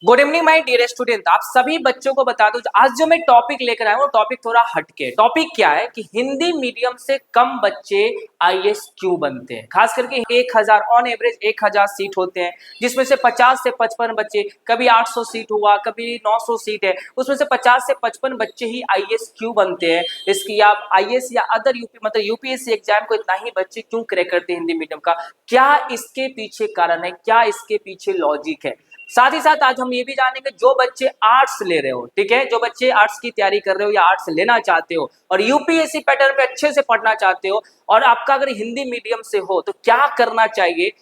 Good evening my dear student. आप सभी बच्चों को बता दूं, आज जो मैं टॉपिक लेकर आया हूं टॉपिक थोड़ा हटके। टॉपिक क्या है कि हिंदी मीडियम से कम बच्चे आईएएस क्यों बनते हैं। खास करके 1000 ऑन एवरेज 1000 सीट होते हैं, जिसमें से 50 से 55 बच्चे, कभी 800 सीट हुआ, कभी 900 सीट है, उसमें से 50 से 55 बच्चे ही आईएएस क्यों बनते हैं। इसकी आप आईएएस या अदर मतलब यूपीएससी एग्जाम को इतना ही बच्चे क्यों क्रैक करते हैं हिंदी मीडियम का, क्या इसके पीछे कारण है, क्या इसके पीछे लॉजिक है। साथ ही साथ आज हम ये भी जानेंगे जो बच्चे आर्ट्स ले रहे हो, ठीक है, जो बच्चे आर्ट्स की तैयारी कर रहे हो या आर्ट्स लेना चाहते हो और यूपीएससी पैटर्न पे अच्छे से पढ़ना चाहते हो और आपका अगर हिंदी मीडियम से हो तो क्या करना चाहिए।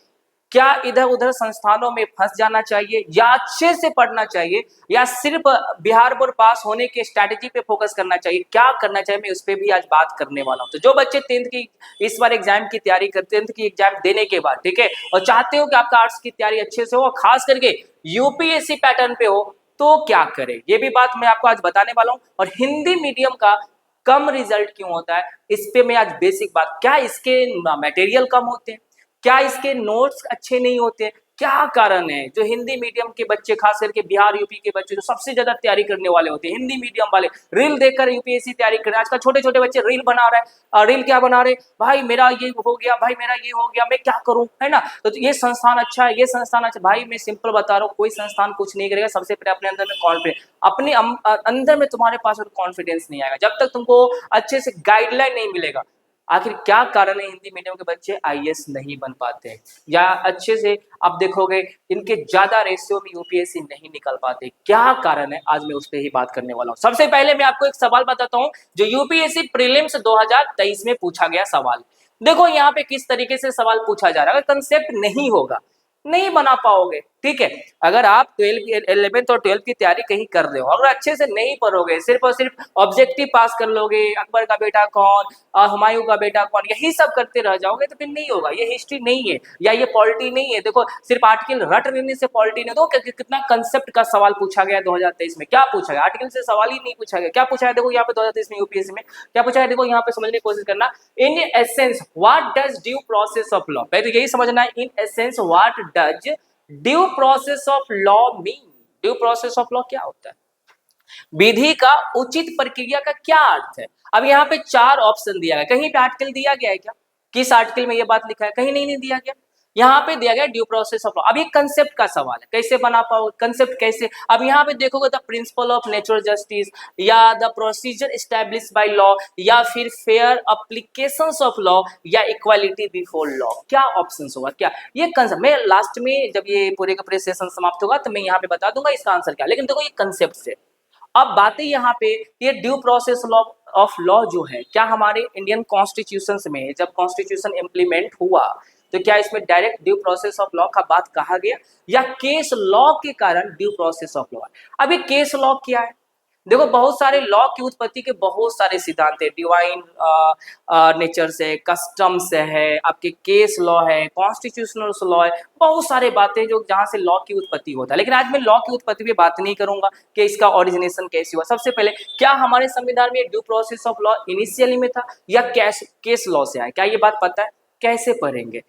क्या इधर उधर संस्थानों में फंस जाना चाहिए या अच्छे से पढ़ना चाहिए या सिर्फ बिहार बोर्ड पास होने के स्ट्रैटेजी पे फोकस करना चाहिए, क्या करना चाहिए, मैं उस पर भी आज बात करने वाला हूं। तो जो बच्चे 10th की इस बार एग्जाम की तैयारी करते हैं, 10th की एग्जाम देने के बाद, ठीक है, और चाहते हो कि आपका आर्ट्स की तैयारी अच्छे से हो, खास करके यूपीएससी पैटर्न पे हो, तो क्या करें, ये भी बात मैं आपको आज बताने वाला हूं। और हिंदी मीडियम का कम रिजल्ट क्यों होता है, इस पे मैं आज बेसिक बात, क्या इसके मटेरियल कम होते हैं, क्या इसके नोट्स अच्छे नहीं होते, क्या कारण है जो हिंदी मीडियम के बच्चे, खास करके बिहार यूपी के बच्चे जो सबसे ज्यादा तैयारी करने वाले होते हैं, हिंदी मीडियम वाले रील देखकर यूपीएससी तैयारी कर रहे हैं। आजकल छोटे छोटे बच्चे रील बना रहे हैं, रील क्या बना रहे, भाई मेरा ये हो गया, भाई मेरा ये हो गया, मैं क्या करूं, है ना। तो ये संस्थान अच्छा है, ये संस्थान अच्छा। भाई मैं सिंपल बता रहा हूँ, कोई संस्थान कुछ नहीं करेगा, सबसे पहले अपने अंदर में कॉन्फिडेंस, अपने अंदर में तुम्हारे पास कॉन्फिडेंस नहीं आएगा जब तक तुमको अच्छे से गाइडलाइन नहीं मिलेगा। आखिर क्या कारण है हिंदी मीडियम के बच्चे आईएएस नहीं बन पाते या अच्छे से आप देखोगे इनके ज्यादा रेशियो में यूपीएससी नहीं निकल पाते, क्या कारण है, आज मैं उस पर ही बात करने वाला हूं। सबसे पहले मैं आपको एक सवाल बताता हूं जो यूपीएससी प्रीलिम्स 2023 में पूछा गया सवाल। देखो यहाँ पे किस तरीके से सवाल पूछा जा रहा है। अगर कंसेप्ट नहीं होगा नहीं बना पाओगे, ठीक है। अगर आप 11th और 12th की तैयारी कहीं कर रहे हो, अगर अच्छे से नहीं पढ़ोगे, सिर्फ और सिर्फ ऑब्जेक्टिव पास कर लोगे, अकबर का बेटा कौन, हुमायूं का बेटा कौन, यही सब करते रह जाओगे तो फिर नहीं होगा। ये हिस्ट्री नहीं है या ये पॉलिटी नहीं है। देखो सिर्फ आर्टिकल रट लेने से पॉलिटी नहीं। तो कितना कंसेप्ट का सवाल पूछा गया 2023 में, क्या पूछा गया, आर्टिकल से सवाल ही नहीं पूछा गया। क्या पूछा है देखो यहाँ पे 2023 में यूपीएससी में क्या पूछा है, देखो यहाँ पे समझने की कोशिश करना। In essence what does due process of law, पहले तो यही समझना है, in essence what does due process of law mean. Due process of law क्या होता है, विधि का उचित प्रक्रिया का क्या अर्थ है। अब यहाँ पे 4 ऑप्शन दिया गया, कहीं पे आर्टिकल दिया गया है क्या, किस आर्टिकल में ये बात लिखा है, कहीं नहीं दिया गया। यहाँ पे दिया गया ड्यू प्रोसेस ऑफ लॉ। अब ये कंसेप्ट का सवाल है, कैसे बना पाओ कंसेप्ट कैसे। अब यहाँ पे देखोगे the principle of natural justice या the procedure established by law या फिर फेयर अप्लीकेशंस ऑफ लॉ या इक्वालिटी बिफोर लॉ, क्या ऑप्शंस होगा, क्या ये कंसेप्ट। मैं लास्ट में जब ये पूरे का पूरे सेशन समाप्त होगा तो मैं यहाँ पे बता दूंगा इसका आंसर क्या, लेकिन देखो ये कंसेप्ट से। अब बातें यहाँ पे, ये due process law of law जो है, क्या हमारे इंडियन कॉन्स्टिट्यूशन में जब कॉन्स्टिट्यूशन इम्प्लीमेंट हुआ तो क्या इसमें direct due process of law का बात कहा गया या केस लॉ के कारण ड्यू प्रोसेस ऑफ लॉ। अब ये केस लॉ क्या है, देखो बहुत सारे लॉ की उत्पत्ति के बहुत सारे सिद्धांत है, डिवाइन नेचर से, कस्टम से है, आपके केस लॉ है, कॉन्स्टिट्यूशनल लॉ है, बहुत सारे बातें जो जहां से लॉ की उत्पत्ति होता है। लेकिन आज मैं लॉ की उत्पत्ति पे बात नहीं करूंगा कि इसका ओरिजिनेशन कैसे हुआ। सबसे पहले क्या हमारे संविधान में due process of law initially में था या केस लॉ से आया, क्या ये बात पता है, कैसे पढ़ेंगे,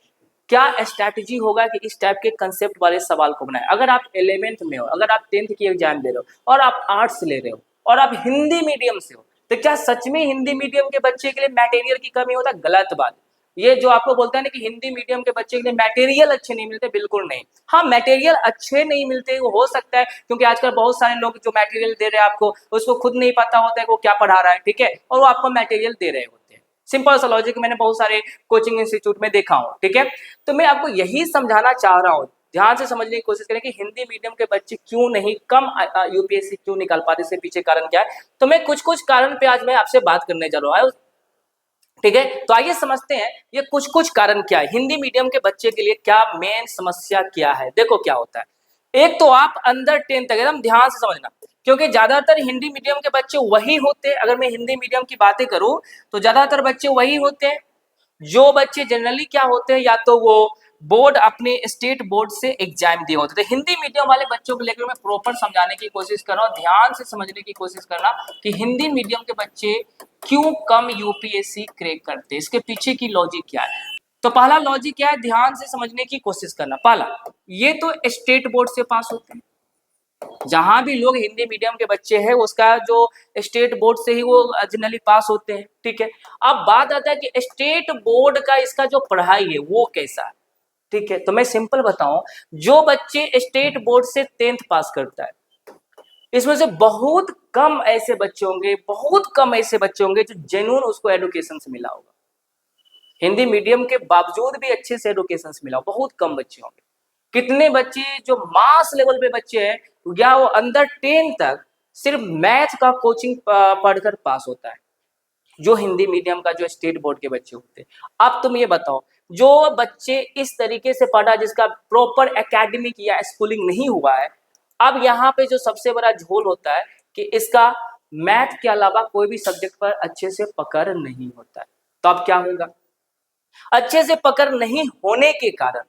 क्या स्ट्रैटेजी होगा कि इस टाइप के कंसेप्ट वाले सवाल को बनाए। अगर आप 11th में हो, अगर आप 10th की एग्जाम दे रहे हो और आप आर्ट्स ले रहे हो और आप हिंदी मीडियम से हो, तो क्या सच में हिंदी मीडियम के बच्चे के लिए मटेरियल की कमी होता है, गलत बात। ये जो आपको बोलता है ना कि हिंदी मीडियम के बच्चे के लिए मटेरियल अच्छे नहीं मिलते, बिल्कुल नहीं। हाँ मटेरियल अच्छे नहीं मिलते, वो हो सकता है क्योंकि आजकल बहुत सारे लोग जो मटेरियल दे रहे हैं आपको उसको खुद नहीं पता होता है वो क्या पढ़ा रहा है, ठीक है, और वो आपको मटेरियल दे रहे होते हैं। सिंपल सा लॉजिक मैंने बहुत सारे कोचिंग इंस्टीट्यूट में देखा हूँ, ठीक है। तो मैं आपको यही समझाना चाह रहा हूँ, ध्यान से समझने की कोशिश करें कि हिंदी मीडियम के बच्चे क्यों नहीं कम यूपीएससी क्यों निकाल पाते, इसके पीछे कारण क्या है। तो मैं कुछ कुछ कारण पे आज मैं आपसे बात करने जा रहा हूँ, ठीक है। तो आइए समझते हैं ये कुछ कुछ कारण क्या है, हिंदी मीडियम के बच्चे के लिए क्या मेन समस्या क्या है। देखो क्या होता है, एक तो आप अंडर 10 तक एकदम ध्यान से समझना, क्योंकि ज्यादातर हिंदी मीडियम के बच्चे वही होते हैं, अगर मैं हिंदी मीडियम की बातें करूं तो ज्यादातर बच्चे वही होते हैं जो बच्चे जनरली क्या होते हैं, या तो वो बोर्ड अपने स्टेट बोर्ड से एग्जाम दिए होते थे। हिंदी मीडियम वाले बच्चों को लेकर मैं प्रॉपर समझाने की कोशिश कर रहा हूँ, ध्यान से समझने की कोशिश करना कि हिंदी मीडियम के बच्चे क्यों कम यूपीएससी क्रैक करते हैं, इसके पीछे की लॉजिक क्या है। तो पहला लॉजिक क्या है, ध्यान से समझने की कोशिश करना। पहला, ये तो स्टेट बोर्ड से पास होते हैं, जहां भी लोग हिंदी मीडियम के बच्चे हैं उसका जो स्टेट बोर्ड से ही वो जनरली पास होते हैं, ठीक है। अब बात आता है कि स्टेट बोर्ड का इसका जो पढ़ाई है वो कैसा है, ठीक है। तो मैं सिंपल बताऊं, जो बच्चे स्टेट बोर्ड से 10th पास करता है, इसमें से बहुत कम ऐसे बच्चे होंगे, बहुत कम ऐसे बच्चे होंगे जो जेन्युइन उसको एडुकेशन से मिला होगा, हिंदी मीडियम के बावजूद भी अच्छे से एडुकेशन से मिला, बहुत कम बच्चे होंगे। कितने बच्चे जो मास लेवल पे बच्चे हैं, या वो अंदर 10 तक सिर्फ मैथ का कोचिंग पढ़कर पास होता है, जो हिंदी मीडियम का जो स्टेट बोर्ड के बच्चे होते हैं। अब तुम ये बताओ, जो बच्चे इस तरीके से पढ़ा जिसका प्रॉपर एकेडमिक या स्कूलिंग नहीं हुआ है, अब यहाँ पे जो सबसे बड़ा झोल होता है कि इसका मैथ के अलावा कोई भी सब्जेक्ट पर अच्छे से पकड़ नहीं होता है। तो अब क्या होगा, अच्छे से पकड़ नहीं होने के कारण,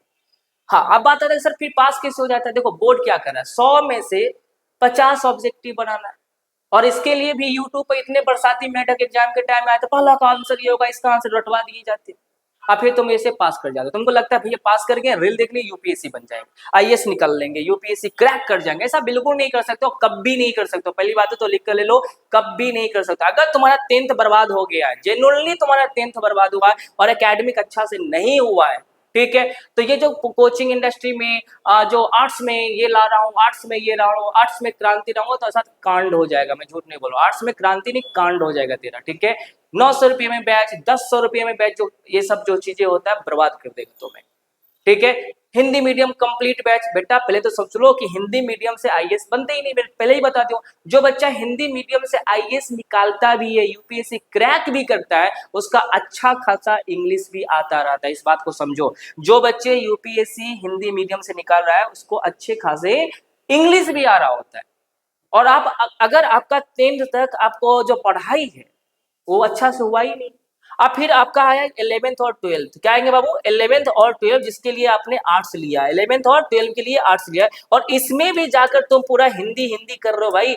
हाँ अब बात आता है सर फिर पास कैसे हो जाता है। देखो बोर्ड क्या कर रहा है, 100 में से 50 ऑब्जेक्टिव बनाना है, और इसके लिए भी यूट्यूब पर इतने बरसाती मेढक एग्जाम के टाइम में आए तो पहला का आंसर ये होगा, इसका आंसर रटवा दिए जाते हैं। अब फिर तुम ऐसे पास कर जाते हो, तुमको लगता है भैया पास कर गए, रील देख ली यूपीएससी बन जाएंगे, आईएएस निकल लेंगे, यूपीएससी क्रैक कर जाएंगे। ऐसा बिल्कुल नहीं कर सकते हो, कभी नहीं कर सकते हो। पहली बात तो लिख कर ले लो, कभी नहीं कर सकते। अगर तुम्हारा 10th बर्बाद हो गया है, जेन्युइनली तुम्हारा 10th बर्बाद हुआ है और एकेडमिक अच्छा से नहीं हुआ है, ठीक है, तो ये जो कोचिंग इंडस्ट्री में जो आर्ट्स में ये ला रहा हूँ, आर्ट्स में ये ला रहा हूँ, आर्ट्स में क्रांति लाऊंगा, तो ऐसा कांड हो जाएगा। मैं झूठ नहीं बोल रहा हूँ, आर्ट्स में क्रांति नहीं कांड हो जाएगा तेरा, ठीक है। 900 रुपये में बैच, 1000 रुपये में बैच, जो ये सब जो चीजें होता है बर्बाद कर देगा तुम्हें, ठीक है। हिंदी मीडियम कंप्लीट बैच, बेटा पहले तो समझ लो कि हिंदी मीडियम से आईएएस बनते ही नहीं, पहले ही बता दूं, जो बच्चा हिंदी मीडियम से आईएएस निकालता भी है, यूपीएससी क्रैक भी करता है, उसका अच्छा खासा इंग्लिश भी आता रहता है। इस बात को समझो, जो बच्चे यूपीएससी हिंदी मीडियम से निकाल रहा है उसको अच्छे खासे इंग्लिश भी आ रहा होता है। और आप अगर आपका 10th तक आपको जो पढ़ाई है वो अच्छा से हुआ ही नहीं, अब फिर आपका आया 11th और 12th, क्या आएंगे बाबू, 11th और 12th जिसके लिए आपने आर्ट्स लिया, 11th और 12th के लिए आर्ट्स लिया, और इसमें भी जाकर तुम पूरा हिंदी हिंदी कर रहे हो। भाई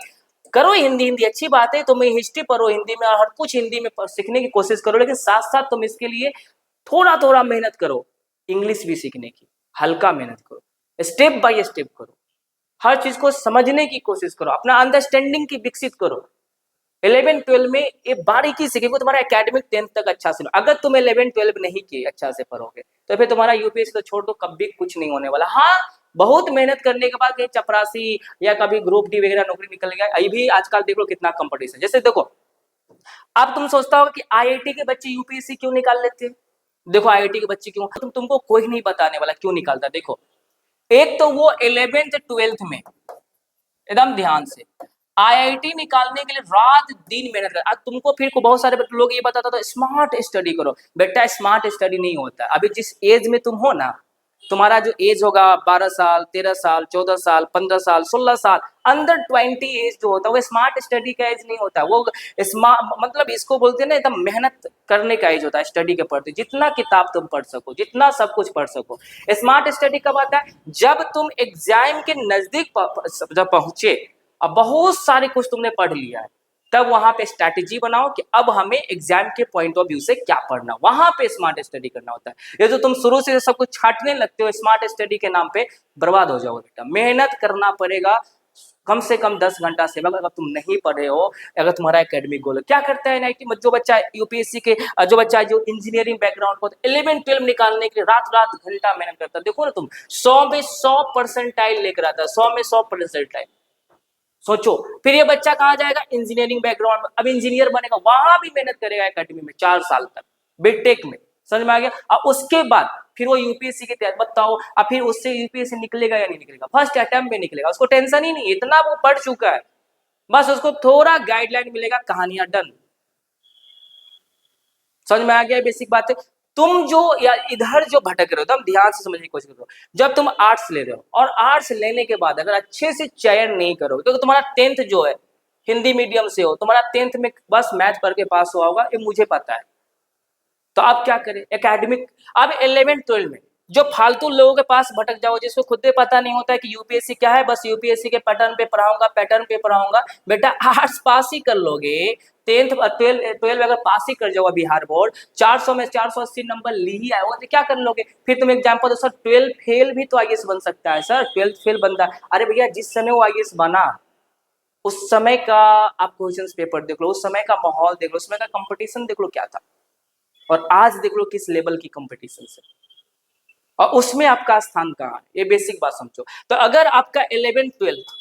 करो हिंदी हिंदी, अच्छी बात है, तुम हिस्ट्री पढ़ो हिंदी में और हर कुछ हिंदी में सीखने की कोशिश करो, लेकिन साथ साथ तुम इसके लिए थोड़ा थोड़ा मेहनत करो, इंग्लिश भी सीखने की हल्का मेहनत करो, स्टेप बाय स्टेप करो, हर चीज को समझने की कोशिश करो, अपना अंडरस्टैंडिंग की विकसित करो। 11-12 में ये बारीकी सीखेंगे, तुम्हारा एकेडमिक 10th तक अच्छा से। अगर तुम 11-12 नहीं किए अच्छा से पढ़ोगे तो फिर तुम्हारा यूपीएससी तो छोड़ दो, कभी कुछ नहीं होने वाला। हाँ बहुत मेहनत करने के बाद कहीं चपरासी या कभी ग्रुप डी वगैरह नौकरी निकल गया, अभी भी आजकल देख लो कितना कंपटीशन। जैसे देखो अब तुम सोचता हो कि आईआईटी के बच्चे यूपीएससी क्यों निकाल लेते हैं, देखो आईआईटी के बच्चे क्यों, तुमको कोई नहीं बताने वाला क्यों निकालता। देखो एक तो वो 11th-12th में एकदम ध्यान से आईआईटी निकालने के लिए रात दिन मेहनत कर, आज तुमको फिर को बहुत सारे लोग ये बताता तो स्मार्ट स्टडी करो, बेटा स्मार्ट स्टडी नहीं होता। अभी जिस एज में तुम हो ना, तुम्हारा जो एज होगा 12 साल 13 साल 14 साल 15 साल 16 साल, अंडर 20 एज जो होता है वो स्मार्ट स्टडी का एज नहीं होता, वो स्मार्ट मतलब इसको बोलते हैं ना एकदम मेहनत करने का एज होता है स्टडी के प्रति, जितना किताब तुम पढ़ सको, जितना सब कुछ पढ़ सको। स्मार्ट स्टडी कब आता है, जब तुम एग्जाम के नजदीक जब पहुंचे, अब बहुत सारे कुछ तुमने पढ़ लिया है, तब वहां पे स्ट्रैटेजी बनाओ कि अब हमें एग्जाम के पॉइंट ऑफ व्यू से क्या पढ़ना, वहां पे स्मार्ट स्टडी करना होता है। ये जो तुम शुरू से सब कुछ छांटने लगते हो स्मार्ट स्टडी के नाम पे, बर्बाद हो जाओगे बेटा। मेहनत करना पड़ेगा कम से कम 10 घंटा से, अगर तुम नहीं पढ़े हो, अगर तुम्हारा एकेडमिक गोल है। क्या करता है एनआईटी में जो बच्चा यूपीएससी के, जो बच्चा जो इंजीनियरिंग बैकग्राउंड को 11-12 निकालने के लिए रात रात घंटा मेहनत करता है, देखो ना तुम 100 में 100 परसेंटाइल लेकर आता है, 100 में 100 परसेंटाइल। सोचो फिर ये बच्चा कहाँ जाएगा, इंजीनियरिंग बैकग्राउंड में, अब इंजीनियर बनेगा, वहां भी मेहनत करेगा एकेडमी में 4 साल तक, बीटेक में, समझ में आ गया। और उसके बाद फिर वो यूपीएससी की तैयारी, बताओ अब फिर उससे यूपीएससी निकलेगा या नहीं निकलेगा, फर्स्ट अटेम्प्ट में निकलेगा, उसको टेंशन ही नहीं, इतना वो पढ़ चुका है, बस उसको थोड़ा गाइडलाइन मिलेगा, कहानियां डन। समझ में आ गया बेसिक बात है। तुम जो या इधर जो भटक रहे हो, तुम ध्यान से समझने की कोशिश करो। जब तुम आर्ट्स ले रहे हो और आर्ट्स लेने के बाद अगर अच्छे से चयन नहीं करोगे, क्योंकि तुम्हारा 10th जो है हिंदी मीडियम से हो, तुम्हारा 10th में बस मैथ पढ़ के पास हुआ होगा, ये मुझे पता है। तो आप क्या करें एकेडमिक, अब 11-12 में जो फालतू लोगों के पास भटक जाओ, जिसको खुद भी पता नहीं होता है कि यूपीएससी क्या है, बस यूपीएससी के पैटर्न पे पढ़ाऊंगा, पैटर्न पे पढ़ाऊंगा, बेटा आर्ट्स पास ही कर लोगे टेंथ ट्वेल्व अगर पास ही कर जाओ बिहार बोर्ड, 400 में 480 नंबर ली ही आए वो, तो क्या कर लोगे? फिर तुम एग्जाम्पल दो, सर 12 फेल भी तो आईएएस बन सकता है सर, 12 फेल बनता है। अरे भैया जिस समय वो आईएएस बना उस समय का आप क्वेश्चन पेपर देख लो, उस समय का माहौल देख लो, उस समय का कंपटीशन देख लो क्या था, और आज देख लो किस लेवल की कंपटीशन है, और उसमें आपका स्थान कहाँ है, ये बेसिक बात समझो। तो अगर आपका 11th-12th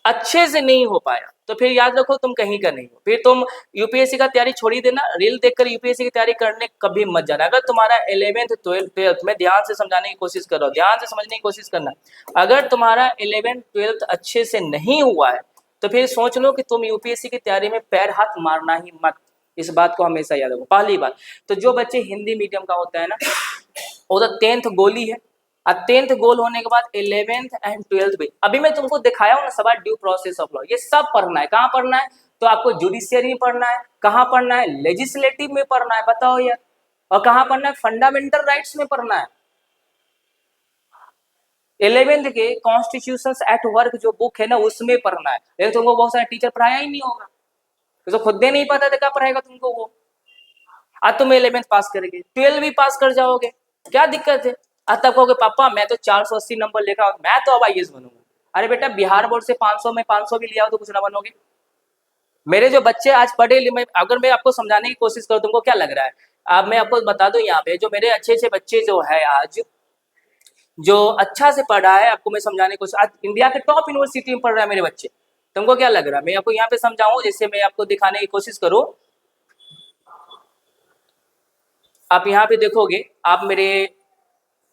अच्छे से नहीं हो पाया तो फिर याद रखो तुम कहीं का नहीं हो, फिर तुम यूपीएससी का तैयारी छोड़ ही देना, रील देखकर यूपीएससी की तैयारी करने कभी मत जाना। अगर तुम्हारा 11th-12th में ध्यान से समझाने की कोशिश करो, ध्यान से समझने की कोशिश करना, अगर तुम्हारा 11th-12th अच्छे से नहीं हुआ है तो फिर सोच लो कि तुम यूपीएससी की तैयारी में पैर हाथ मारना ही मत, इस बात को हमेशा याद रखो। पहली बात तो जो बच्चे हिंदी मीडियम का होता है ना, वो तो 10th गोल ही है, और 10th गोल होने के बाद 11th एंड 12th भी, अभी मैं तुमको दिखाया हूँ ना सवाल ड्यू प्रोसेस ऑफ लॉ, ये सब पढ़ना है। कहाँ पढ़ना है? तो आपको जुडिशियरी में पढ़ना है, कहाँ पढ़ना है? लेजिस्लेटिव में पढ़ना है, बताओ यार, और कहाँ पढ़ना है? फंडामेंटल राइट्स में पढ़ना है। 11th के कॉन्स्टिट्यूशंस एट वर्क जो बुक है ना उसमें पढ़ना है, लेकिन तुमको बहुत सारे टीचर पढ़ाया ही नहीं होगा, तो खुद नहीं पता था क्या पढ़ाएगा तुमको वो। आज तुम 11th पास करेंगे, 12 भी पास कर जाओगे, क्या दिक्कत है? आज तक कहोगे पापा मैं तो 480 नंबर लेकर आऊं, मैं तो अब आईएएस बनूंगा। अरे बेटा बिहार बोर्ड से 500 में 500 भी लिया हो तो कुछ ना बनोगे। मेरे जो बच्चे आज पढ़े, अगर मैं आपको समझाने की कोशिश करूं तुमको क्या लग रहा है? अब मैं आपको बता दूं, यहाँ पे जो मेरे अच्छे अच्छे बच्चे जो है आज, जो अच्छा से पढ़ा है, आपको मैं समझाने की कोशिश, आज इंडिया के टॉप यूनिवर्सिटी में पढ़ रहा है मेरे बच्चे, तुमको क्या लग रहा है? मैं आपको यहाँ पे समझाऊं, जैसे मैं आपको दिखाने की कोशिश करूं, आप यहाँ पे देखोगे,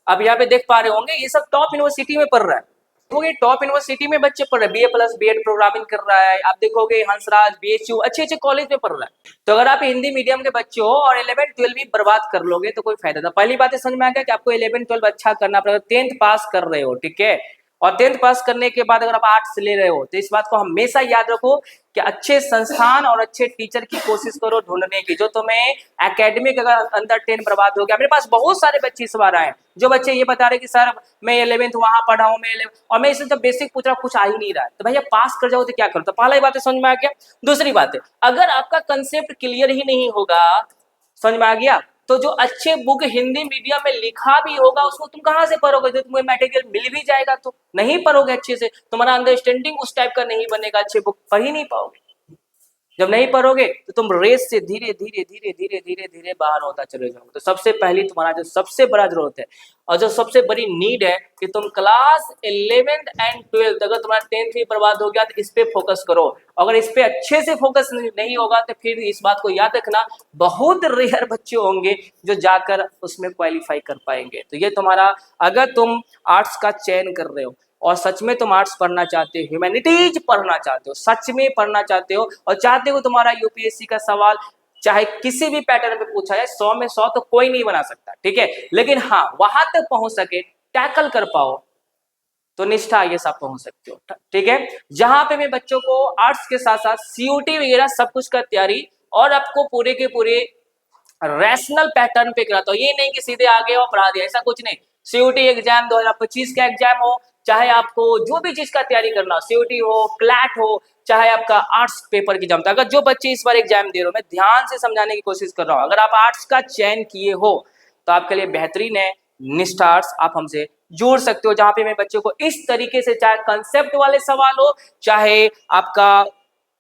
आप यहाँ पे देख पा रहे होंगे ये सब टॉप यूनिवर्सिटी में पढ़ रहा है, देखोगे टॉप यूनिवर्सिटी में बच्चे पढ़ रहे हैं, बीए प्लस बीएड प्रोग्रामिंग कर रहा है, आप देखोगे हंसराज बीएचयू अच्छे अच्छे कॉलेज में पढ़ रहा है। तो अगर आप हिंदी मीडियम के बच्चे हो और 11th-12 भी बर्बाद कर लोगे तो कोई फायदा था। पहली बात समझ में आ गया कि आपको 11th-12 अच्छा करना पड़ेगा, 10th पास कर रहे हो, ठीक है, और 10th पास करने के बाद अगर आप आर्ट्स ले रहे हो तो इस बात को हमेशा याद रखो कि अच्छे संस्थान और अच्छे टीचर की कोशिश करो ढूंढने की, जो तुम्हें एकेडमिक अगर अंदर 10 बर्बाद हो गया। मेरे पास बहुत सारे बच्चे इस बार आए जो बच्चे ये बता रहे कि सर मैं 11th वहां पढ़ा हूँ, मैं 11th, और मैं इससे जब बेसिक पूछ रहा कुछ आ ही नहीं रहा है, तो भैया पास कर जाओ तो क्या करो? तो पहला ही बात है समझ में आ गया। दूसरी बात है अगर आपका कंसेप्ट क्लियर ही नहीं होगा, समझ में आ गया, तो जो अच्छे बुक हिंदी मीडियम में लिखा भी होगा उसको तुम कहां से पढ़ोगे? जो तुम्हें मटेरियल मिल भी जाएगा तो नहीं पढ़ोगे अच्छे से, तुम्हारा अंडरस्टैंडिंग उस टाइप का नहीं बनेगा, अच्छे बुक पढ़ ही नहीं पाओगे। जब नहीं पढ़ोगे तो तुम रेस से धीरे धीरे धीरे धीरे धीरे धीरे बाहर होता चले जाओगे। तो सबसे पहली तुम्हारा जो सबसे बड़ा जरूरत है और जो सबसे बड़ी नीड है कि तुम क्लास 11th एंड 12th, अगर तुम्हारा 10th भी बर्बाद हो गया तो इस पे फोकस करो। अगर इस पे अच्छे से फोकस नहीं होगा तो फिर इस बात को याद रखना, बहुत रेयर बच्चे होंगे जो जाकर उसमें क्वालिफाई कर पाएंगे। तो ये तुम्हारा, अगर तुम आर्ट्स का चयन कर रहे हो और सच में तुम आर्ट्स पढ़ना चाहते हो, ह्यूमैनिटीज पढ़ना चाहते हो, सच में पढ़ना चाहते हो और चाहते हो तुम्हारा यूपीएससी का सवाल चाहे किसी भी पैटर्न पे पूछा जाए 100 में 100 तो कोई नहीं बना सकता, ठीक है, लेकिन हाँ वहां तक पहुंच सके, टैकल कर पाओ तो निष्ठा ये सब पहुंच सकते हो, ठीक है। जहां पे मैं बच्चों को आर्ट्स के साथ साथ सीयूटी वगैरह सब कुछ का तैयारी और आपको पूरे के पूरे रैशनल पैटर्न पे कराता हूँ, ये नहीं कि सीधे आगे और पढ़ा दिया, ऐसा कुछ नहीं। सीयूटी एग्जाम 2025 का एग्जाम हो, चाहे आपको जो भी चीज का तैयारी करना हो, सीयूटी हो, क्लैट हो, चाहे आपका आर्ट्स पेपर की एग्जाम, अगर जो बच्चे इस बार एग्जाम दे रहे हो, मैं ध्यान से समझाने की कोशिश कर रहा हूँ, अगर आप आर्ट्स का चयन किए हो तो आपके लिए बेहतरीन है निष्ठा आर्ट्स, आप हमसे जुड़ सकते हो, जहां पे मैं बच्चों को इस तरीके से चाहे कंसेप्ट वाले सवाल हो चाहे आपका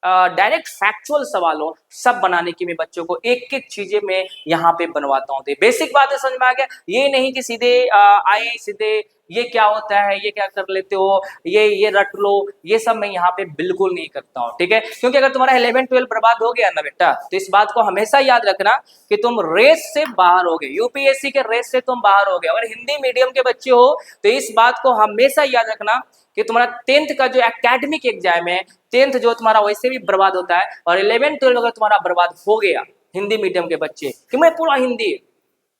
डायरेक्ट फैक्चुअल सवाल हो, सब बनाने की मैं बच्चों को एक एक चीजें मैं यहाँ पे बनवाता हूँ। बेसिक बात है समझ में आ गया, ये नहीं कि सीधे आए सीधे ये क्या होता है, ये क्या कर लेते हो, ये रट लो, ये सब मैं यहाँ पे बिल्कुल नहीं करता हूँ, ठीक है। क्योंकि अगर तुम्हारा 11th-12 बर्बाद हो गया ना बेटा, तो इस बात को हमेशा याद रखना कि तुम रेस से बाहर हो गए, यूपीएससी के रेस से तुम बाहर हो गए। अगर हिंदी मीडियम के बच्चे हो तो इस बात को हमेशा याद रखना कि तुम्हारा 10th का जो एकेडमिक एग्जाम है, 10th जो तुम्हारा वैसे भी बर्बाद होता है, और 11th-12 अगर तुम्हारा बर्बाद हो गया हिंदी मीडियम के बच्चे कि मैं पूरा हिंदी,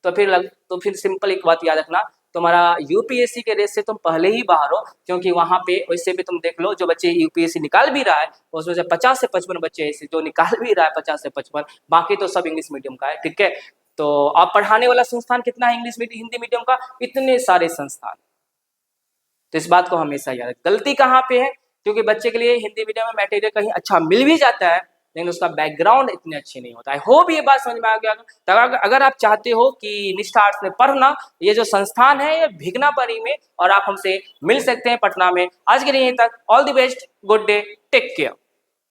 तो फिर सिंपल एक बात याद रखना, तुम्हारा यूपीएससी के रेस से तुम पहले ही बाहर हो। क्योंकि वहां पे वैसे भी तुम देख लो जो बच्चे यूपीएससी निकाल भी रहा है उसमें से 50 से 55 बच्चे ऐसे जो निकाल भी रहा है, 50 से 55, बाकी तो सब इंग्लिश मीडियम का है, ठीक है। तो आप पढ़ाने वाला संस्थान कितना है इंग्लिश मीडियम हिंदी मीडियम का? इतने सारे संस्थान। तो इस बात को हमेशा याद रखें। गलती कहाँ पे है? क्योंकि बच्चे के लिए हिंदी मीडियम में मटेरियल कहीं अच्छा मिल भी जाता है लेकिन उसका बैकग्राउंड इतने अच्छे नहीं होता। आई होप ये बात समझ में आ गया। तो अगर आप चाहते हो कि निष्ठा आर्ट्स में पढ़ना, ये जो संस्थान है ये भिगनापरी में, और आप हमसे मिल सकते हैं पटना में। आज के लिए यहीं तक। All the best, good day, take care.